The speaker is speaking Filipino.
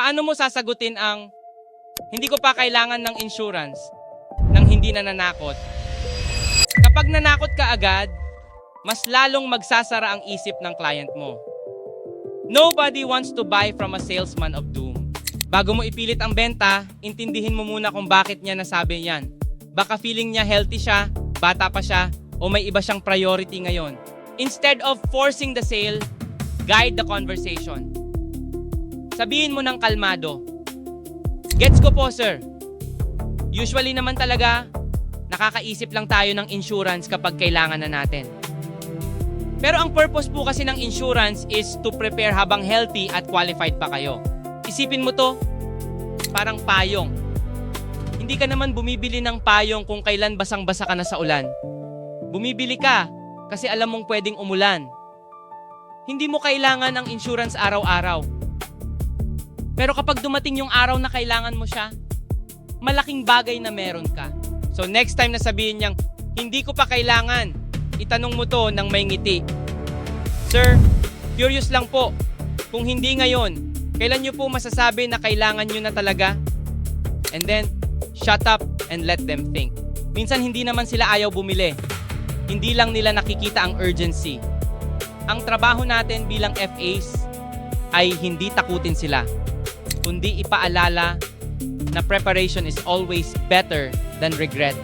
Paano mo sasagutin ang hindi ko pa kailangan ng insurance nang hindi na nanakot? Kapag nanakot ka agad, mas lalong magsasara ang isip ng client mo. Nobody wants to buy from a salesman of doom. Bago mo ipilit ang benta, intindihin mo muna kung bakit niya nasabi yan. Baka feeling niya healthy siya, bata pa siya, o may iba siyang priority ngayon. Instead of forcing the sale, guide the conversation. Sabihin mo ng kalmado, "Gets ko po, sir. Usually naman talaga, nakakaisip lang tayo ng insurance kapag kailangan na natin. Pero ang purpose po kasi ng insurance is to prepare habang healthy at qualified pa kayo. Isipin mo to, parang payong. Hindi ka naman bumibili ng payong kung kailan basang-basa ka na sa ulan. Bumibili ka kasi alam mong pwedeng umulan. Hindi mo kailangan ng insurance araw-araw. Pero kapag dumating yung araw na kailangan mo siya, malaking bagay na meron ka. So next time na sabihin niyang, hindi ko pa kailangan, itanong mo to ng may ngiti. Sir, curious lang po, kung hindi ngayon, kailan niyo po masasabi na kailangan niyo na talaga? And then, shut up and let them think. Minsan hindi naman sila ayaw bumili. Hindi lang nila nakikita ang urgency. Ang trabaho natin bilang FAs ay hindi takutin sila, kundi ipaalala na preparation is always better than regret.